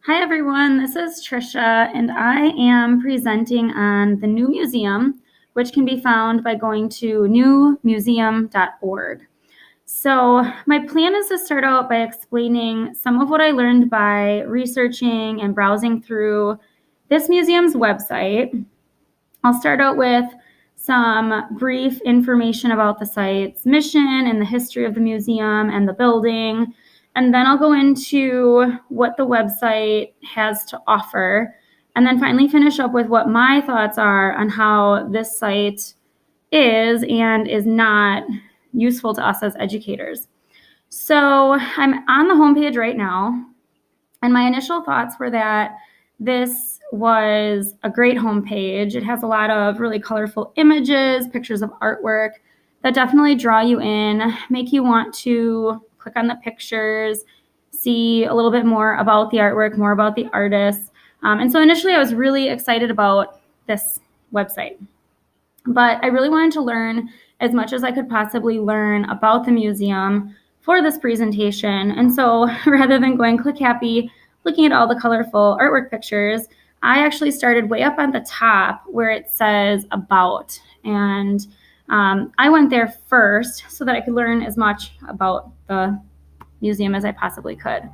Hi everyone, this is Trisha and I am presenting on the New Museum, which can be found by going to newmuseum.org. So my plan is to start out by explaining some of what I learned by researching and browsing through this museum's website. I'll start out with some brief information about the site's mission and the history of the museum and the building. And then I'll go into what the website has to offer. And then finally finish up with what my thoughts are on how this site is and is not useful to us as educators. So I'm on the homepage right now. And my initial thoughts were that this was a great homepage. It has a lot of really colorful images, pictures of artwork that definitely draw you in, make you want to click on the pictures, see a little bit more about the artwork, more about the artists. And so initially I was really excited about this website. But I really wanted to learn as much as I could possibly learn about the museum for this presentation. And so rather than going click happy, looking at all the colorful artwork pictures, I actually started way up on the top where it says about. And I went there first so that I could learn as much about the museum as I possibly could.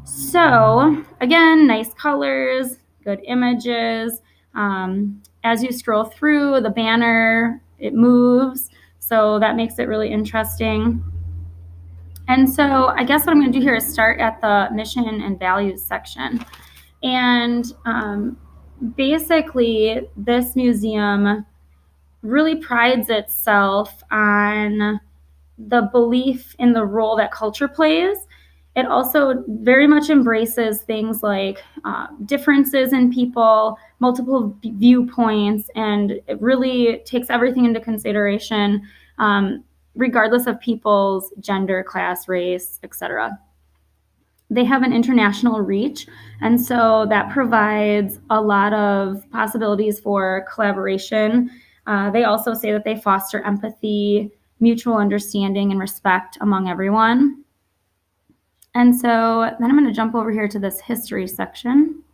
So again, nice colors, good images. As you scroll through the banner, it moves. So that makes it really interesting. And so I guess what I'm going to do here is start at the mission and values section. And basically, this museum really prides itself on the belief in the role that culture plays. It also very much embraces things like differences in people, multiple viewpoints, and it really takes everything into consideration, regardless of people's gender, class, race, etc. They have an international reach, and so that provides a lot of possibilities for collaboration. They also say that they foster empathy, mutual understanding, and respect among everyone. And so then I'm going to jump over here to this history section.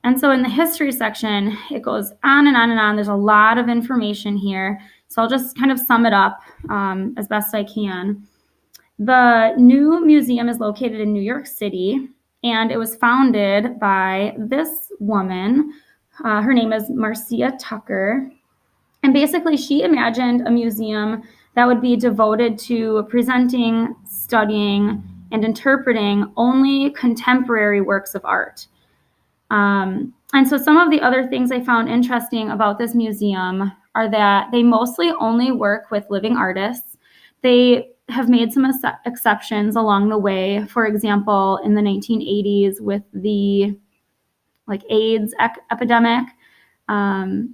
And so in the history section, it goes on and on and on. There's a lot of information here. So I'll just kind of sum it up as best I can. The new museum is located in New York City, and it was founded by this woman. Her name is Marcia Tucker. And basically, she imagined a museum that would be devoted to presenting, studying, and interpreting only contemporary works of art. And so some of the other things I found interesting about this museum are that they mostly only work with living artists. They have made some exceptions along the way. For example, in the 1980s with the AIDS epidemic,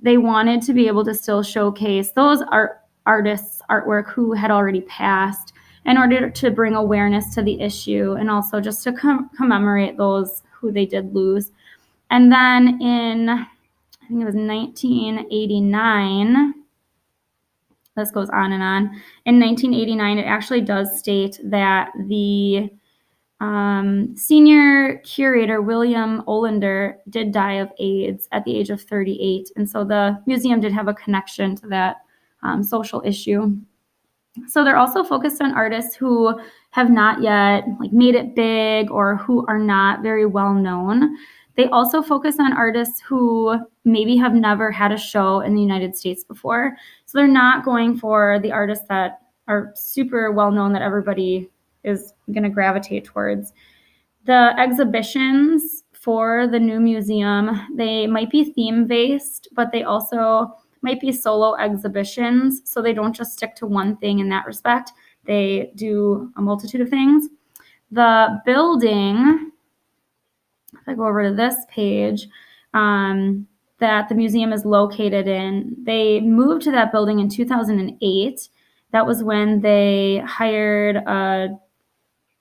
they wanted to be able to still showcase those artists' artwork who had already passed in order to bring awareness to the issue and also just to commemorate those who they did lose. And then in, I think it was 1989, this goes on and on. In 1989, it actually does state that the senior curator, William Olander, did die of AIDS at the age of 38. And so the museum did have a connection to that social issue. So they're also focused on artists who have not yet made it big or who are not very well known. They also focus on artists who maybe have never had a show in the United States before. So they're not going for the artists that are super well known that everybody is going to gravitate towards. The exhibitions for the new museum, they might be theme-based, but they also might be solo exhibitions, so they don't just stick to one thing in that respect. They do a multitude of things. The building, if I go over to this page, that the museum is located in, they moved to that building in 2008. That was when they hired an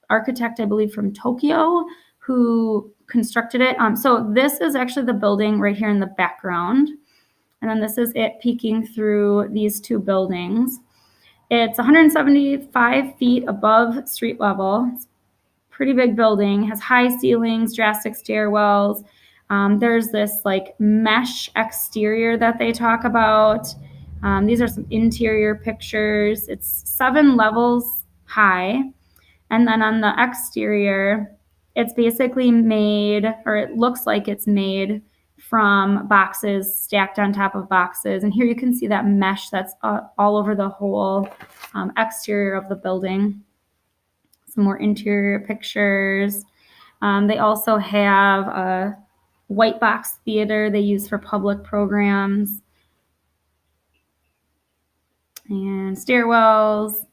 architect, I believe, from Tokyo, who constructed it. So this is actually the building right here in the background. And then this is it peeking through these two buildings. It's 175 feet above street level. It's pretty big building, has high ceilings, drastic stairwells. There's this like mesh exterior that they talk about. These are some interior pictures. It's 7 levels high. And then on the exterior, it's basically made, or it looks like it's made from boxes stacked on top of boxes. And here you can see that mesh that's all over the whole exterior of the building. Some more interior pictures. They also have a white box theater they use for public programs. And stairwells,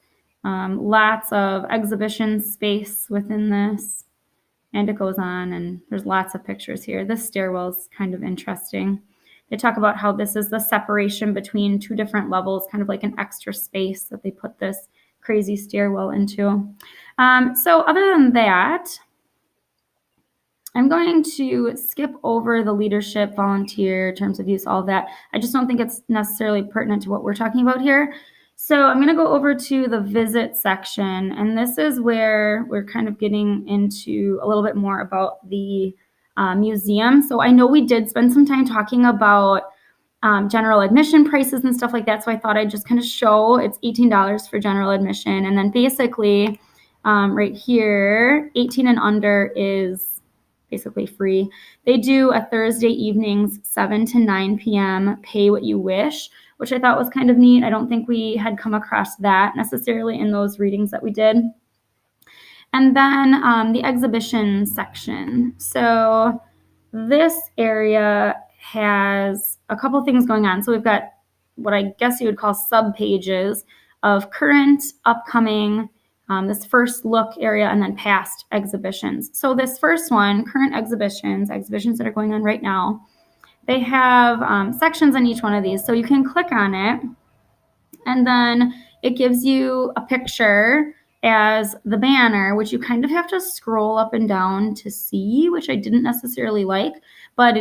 lots of exhibition space within this. And it goes on, and there's lots of pictures here. This stairwell is kind of interesting. They talk about how this is the separation between 2 different levels, kind of like an extra space that they put this crazy stairwell into. So other than that, I'm going to skip over the leadership, volunteer, terms of use, all of that. I just don't think it's necessarily pertinent to what we're talking about here. So I'm going to go over to the visit section, and this is where we're kind of getting into a little bit more about the museum. So I know we did spend some time talking about general admission prices and stuff like that, so I thought I'd just kind of show it's $18 for general admission, and then basically right here, 18 and under is basically free. They do a Thursday evenings, 7 to 9 p.m., pay what you wish, which I thought was kind of neat. I don't think we had come across that necessarily in those readings that we did. And then the exhibition section. So this area has a couple things going on. So we've got what I guess you would call sub-pages of current, upcoming, this first look area, and then past exhibitions. So this first one, current exhibitions that are going on right now, they have sections on each one of these. So you can click on it, and then it gives you a picture as the banner, which you kind of have to scroll up and down to see, which I didn't necessarily like, but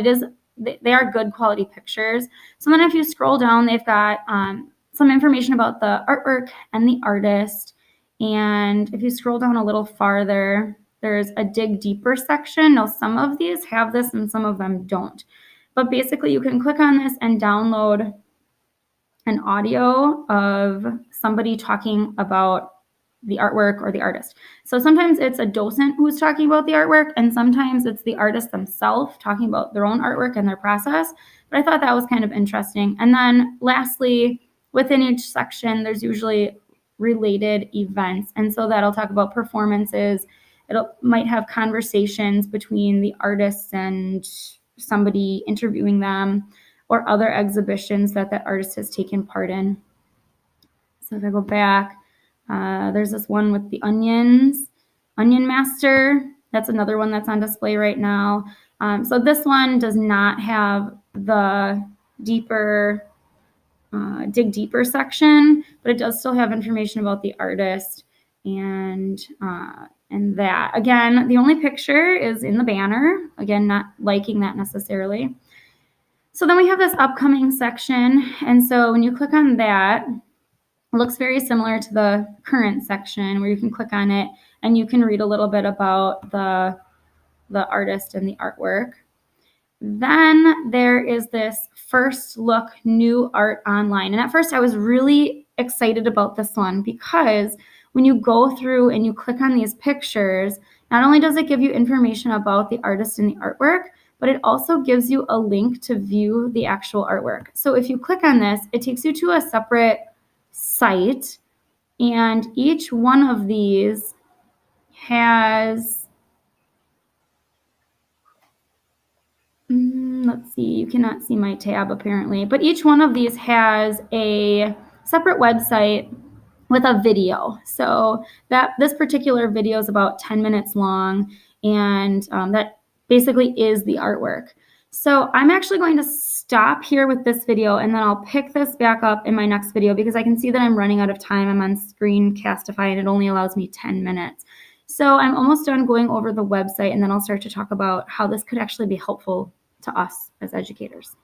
they are good quality pictures. So then if you scroll down, they've got some information about the artwork and the artist. And if you scroll down a little farther, there's a dig deeper section. Now, some of these have this and some of them don't. But basically, you can click on this and download an audio of somebody talking about the artwork or the artist. So sometimes it's a docent who's talking about the artwork, and sometimes it's the artist themselves talking about their own artwork and their process. But I thought that was kind of interesting. And then lastly, within each section, there's usually related events. And so that'll talk about performances. It might have conversations between the artists and somebody interviewing them, or other exhibitions that the artist has taken part in. So if I go back, there's this one with the onions, Onion Master. That's another one that's on display right now. So this one does not have the deeper dig deeper section, but it does still have information about the artist and that. Again, the only picture is in the banner. Again, not liking that necessarily. So then we have this upcoming section, and so when you click on that, it looks very similar to the current section where you can click on it and you can read a little bit about the artist and the artwork. Then there is this first look new art online. And at first I was really excited about this one because when you go through and you click on these pictures, not only does it give you information about the artist and the artwork, but it also gives you a link to view the actual artwork. So if you click on this, it takes you to a separate site, and each one of these has, let's see, you cannot see my tab apparently, but each one of these has a separate website with a video. So that this particular video is about 10 minutes long, and that basically is the artwork. So I'm actually going to stop here with this video, and then I'll pick this back up in my next video because I can see that I'm running out of time. I'm on Screencastify and it only allows me 10 minutes. So I'm almost done going over the website, and then I'll start to talk about how this could actually be helpful to us as educators.